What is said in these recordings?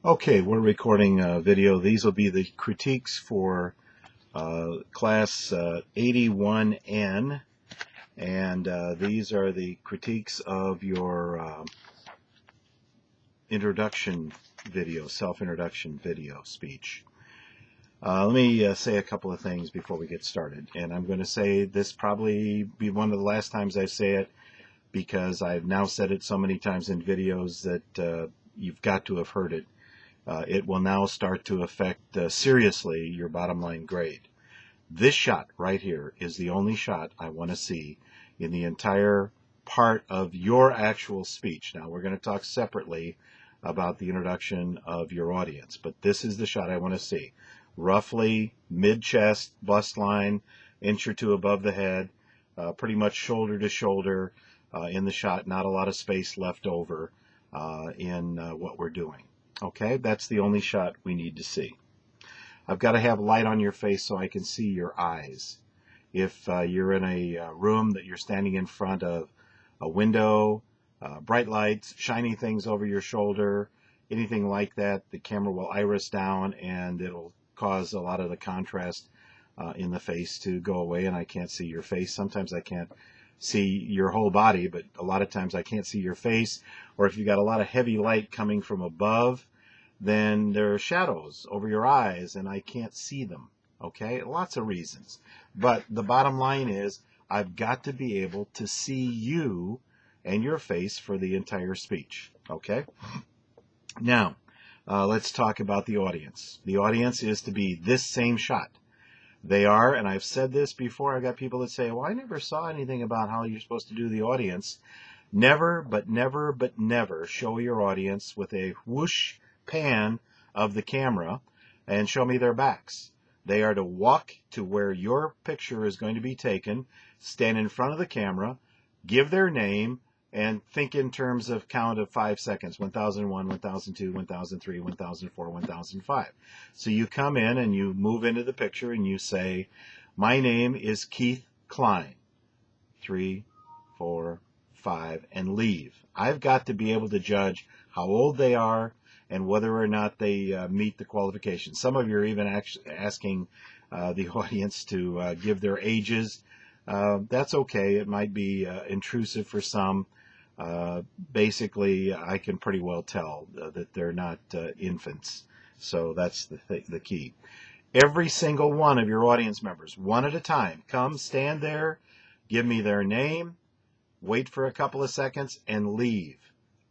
Okay, we're recording a video. These will be the critiques for class 81N, and these are the critiques of your introduction video, self-introduction video speech. Let me say a couple of things before we get started, and I'm going to say this probably be one of the last times I say it, because I've now said it so many times in videos that you've got to have heard it. It will now start to affect seriously your bottom line grade. This shot right here is the only shot I want to see in the entire part of your actual speech. Now we're going to talk separately about the introduction of your audience, but this is the shot I want to see. Roughly mid-chest, bust line, inch or two above the head, pretty much shoulder to shoulder in the shot, not a lot of space left over in what we're doing. Okay, that's the only shot we need to see. I've got to have light on your face so I can see your eyes. If you're in a room that you're standing in front of a window, bright lights, shiny things over your shoulder, anything like that, the camera will iris down and it'll cause a lot of the contrast in the face to go away, and I can't see your face. Sometimes I can't see your whole body, but a lot of times I can't see your face. Or if you've got a lot of heavy light coming from above, then there are shadows over your eyes and I can't see them. Okay, lots of reasons. But the bottom line is I've got to be able to see you and your face for the entire speech. Okay, now let's talk about the audience. The audience is to be this same shot. They are, and I've said this before, I got people that say, well, I never saw anything about how you're supposed to do the audience. Never, but never, but never show your audience with a whoosh pan of the camera and show me their backs. They are to walk to where your picture is going to be taken, stand in front of the camera, give their name, and think in terms of count of 5 seconds, 1001, 1002, 1003, 1004, 1005. So you come in and you move into the picture and you say, my name is Keith Klein, 3, 4, 5, and leave. I've got to be able to judge how old they are and whether or not they meet the qualifications. Some of you are even asking the audience to give their ages. That's okay. It might be intrusive for some. Basically, I can pretty well tell that they're not infants. So that's the key. Every single one of your audience members, one at a time, come stand there, give me their name, wait for a couple of seconds, and leave.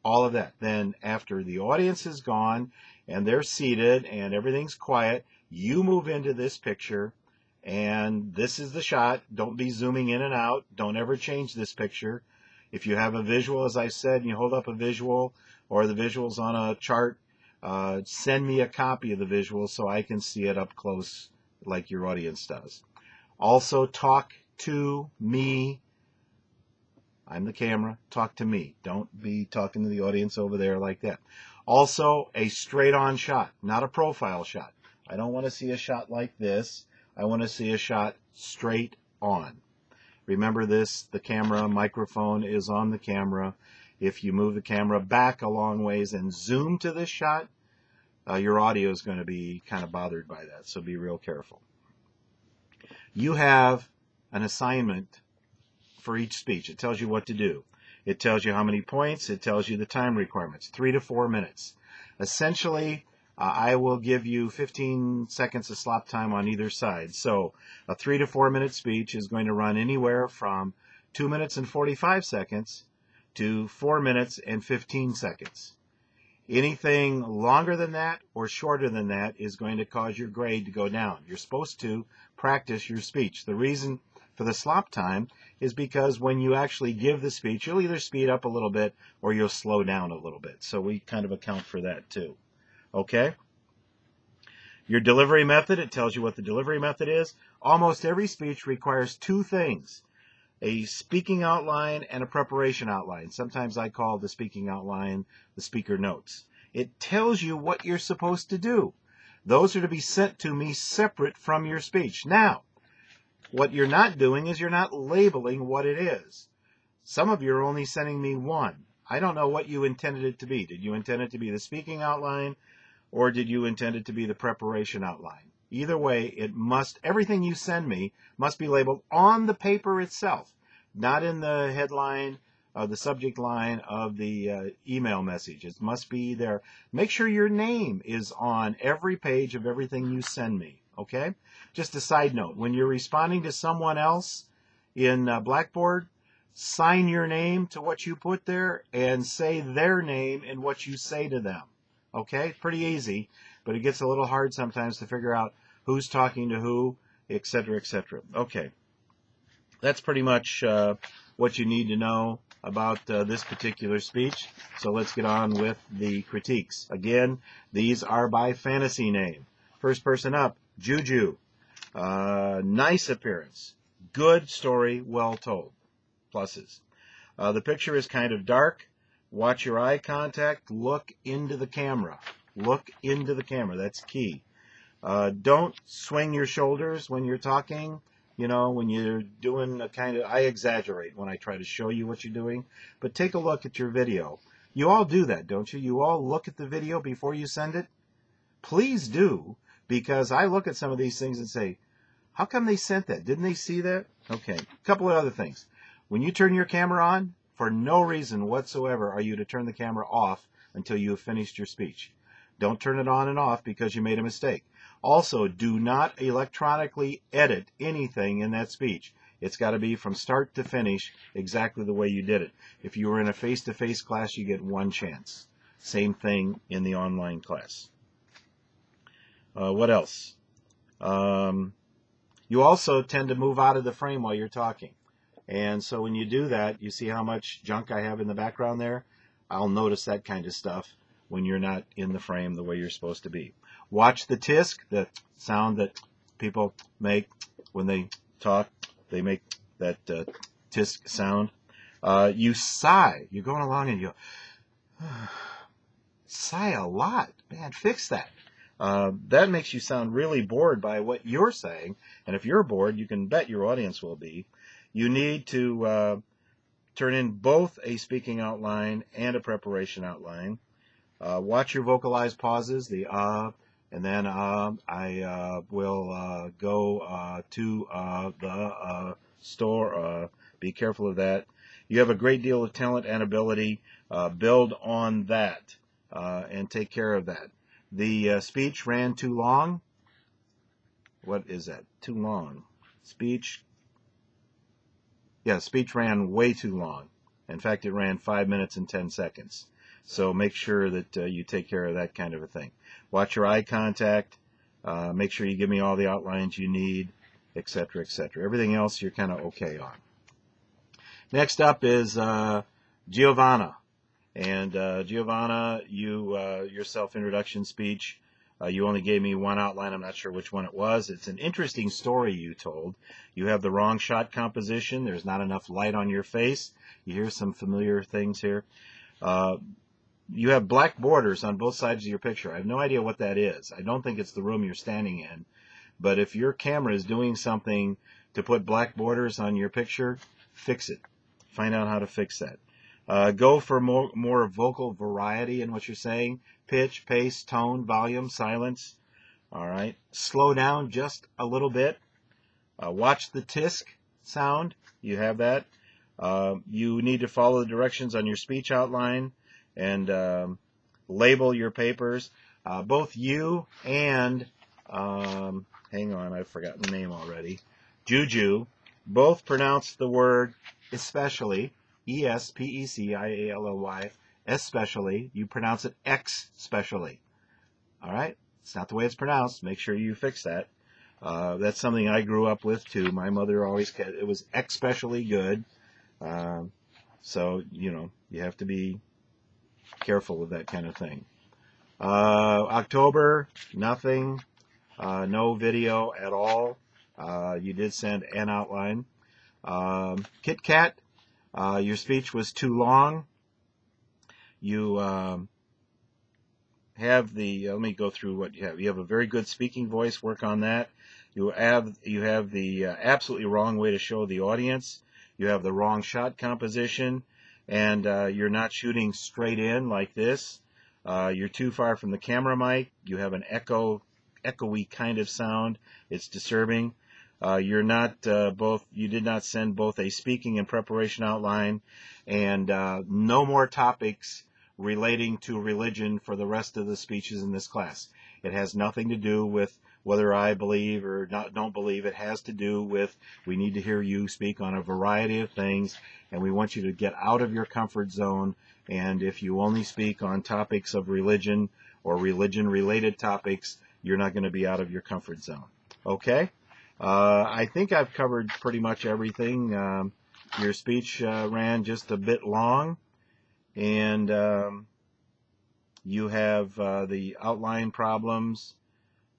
All of that. Then after the audience is gone and they're seated and everything's quiet, you move into this picture, and this is the shot. Don't be zooming in and out. Don't ever change this picture. If you have a visual, as I said, and you hold up a visual or the visual's on a chart, send me a copy of the visual so I can see it up close like your audience does. Also, talk to me. I'm the camera. Talk to me. Don't be talking to the audience over there like that. Also, a straight-on shot, not a profile shot. I don't want to see a shot like this. I want to see a shot straight on. Remember this, the camera microphone is on the camera. If you move the camera back a long ways and zoom to this shot, your audio is going to be kind of bothered by that, so be real careful. You have an assignment for each speech. It tells you what to do. It tells you how many points. It tells you the time requirements, 3 to 4 minutes. Essentially, I will give you 15 seconds of slop time on either side. So a 3 to 4 minute speech is going to run anywhere from 2 minutes and 45 seconds to 4 minutes and 15 seconds. Anything longer than that or shorter than that is going to cause your grade to go down. You're supposed to practice your speech. The reason for the slop time is because when you actually give the speech, you'll either speed up a little bit or you'll slow down a little bit. So we kind of account for that too. Okay? Your delivery method, it tells you what the delivery method is. Almost every speech requires two things: a speaking outline and a preparation outline. Sometimes I call the speaking outline the speaker notes. It tells you what you're supposed to do. Those are to be sent to me separate from your speech. Now, what you're not doing is you're not labeling what it is. Some of you are only sending me one. I don't know what you intended it to be. Did you intend it to be the speaking outline or did you intend it to be the preparation outline? Either way, everything you send me must be labeled on the paper itself, not in the headline, the subject line of the email message. It must be there. Make sure your name is on every page of everything you send me, okay? Just a side note, when you're responding to someone else in Blackboard, sign your name to what you put there and say their name in what you say to them, okay? Pretty easy, but it gets a little hard sometimes to figure out who's talking to who, etc., etc. Okay, that's pretty much what you need to know about this particular speech. So let's get on with the critiques. Again, these are by fantasy name. First person up, Juju. Nice appearance. Good story, well told. Pluses. The picture is kind of dark. Watch your eye contact. Look into the camera. Look into the camera. That's key. Don't swing your shoulders when you're talking. You know, when you're doing a kind of, I exaggerate when I try to show you what you're doing, but take a look at your video. You all do that, don't you? You all look at the video before you send it? Please do, because I look at some of these things and say, how come they sent that? Didn't they see that? Okay, a couple of other things. When you turn your camera on, for no reason whatsoever are you to turn the camera off until you have finished your speech. Don't turn it on and off because you made a mistake. Also, do not electronically edit anything in that speech. It's got to be from start to finish exactly the way you did it. If you were in a face-to-face class, you get one chance. Same thing in the online class. What else? You also tend to move out of the frame while you're talking. And so when you do that, you see how much junk I have in the background there? I'll notice that kind of stuff when you're not in the frame the way you're supposed to be. Watch the tisk, the sound that people make when they talk. They make that tisk sound. You sigh. You're going along and you sigh a lot. Man, fix that. That makes you sound really bored by what you're saying. And if you're bored, you can bet your audience will be. You need to turn in both a speaking outline and a preparation outline. Watch your vocalized pauses, the and then I will go to the store. Be careful of that. You have a great deal of talent and ability. Build on that and take care of that. The speech ran too long. What is that? Too long. Speech. Yeah, speech ran way too long. In fact, it ran 5 minutes and 10 seconds. So make sure that you take care of that kind of a thing. Watch your eye contact. Make sure you give me all the outlines you need, etc., etc. Everything else you're kind of okay on. Next up is Giovanna. And Giovanna, your self-introduction speech, you only gave me one outline. I'm not sure which one it was. It's an interesting story you told. You have the wrong shot composition. There's not enough light on your face. You hear some familiar things here. You have black borders on both sides of your picture. I have no idea what that is. I don't think it's the room you're standing in. But if your camera is doing something to put black borders on your picture, fix it. Find out how to fix that. Go for more vocal variety in what you're saying. Pitch, pace, tone, volume, silence. All right. Slow down just a little bit. Watch the tisk sound. You have that. You need to follow the directions on your speech outline and label your papers. Both you and, hang on, I've forgotten the name already, Juju, both pronounce the word especially, E-S-P-E-C-I-A-L-L-Y, especially. You pronounce it X-specially. All right? It's not the way it's pronounced. Make sure you fix that. That's something I grew up with, too. My mother always said it was especially good. So, you know, you have to be careful with that kind of thing. October, nothing. No video at all. You did send an outline. Kit Kat, your speech was too long. You have the, let me go through what you have. You have a very good speaking voice. Work on that. You have the absolutely wrong way to show the audience. You have the wrong shot composition, and you're not shooting straight in like this. You're too far from the camera mic. You have an echoey kind of sound. It's disturbing. You're not you did not send both a speaking and preparation outline, and no more topics relating to religion for the rest of the speeches in this class. It has nothing to do with whether I believe or don't believe. It has to do with we need to hear you speak on a variety of things, and we want you to get out of your comfort zone. And if you only speak on topics of religion or religion-related topics, you're not going to be out of your comfort zone. Okay? I think I've covered pretty much everything. Your speech ran just a bit long, and you have the outline problems,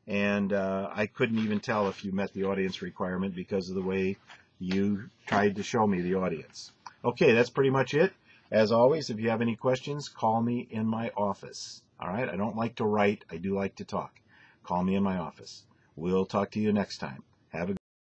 and I couldn't even tell if you met the audience requirement because of the way you tried to show me the audience. Okay, that's pretty much it. As always, if you have any questions, call me in my office. All right? I don't like to write. I do like to talk. Call me in my office. We'll talk to you next time. Have a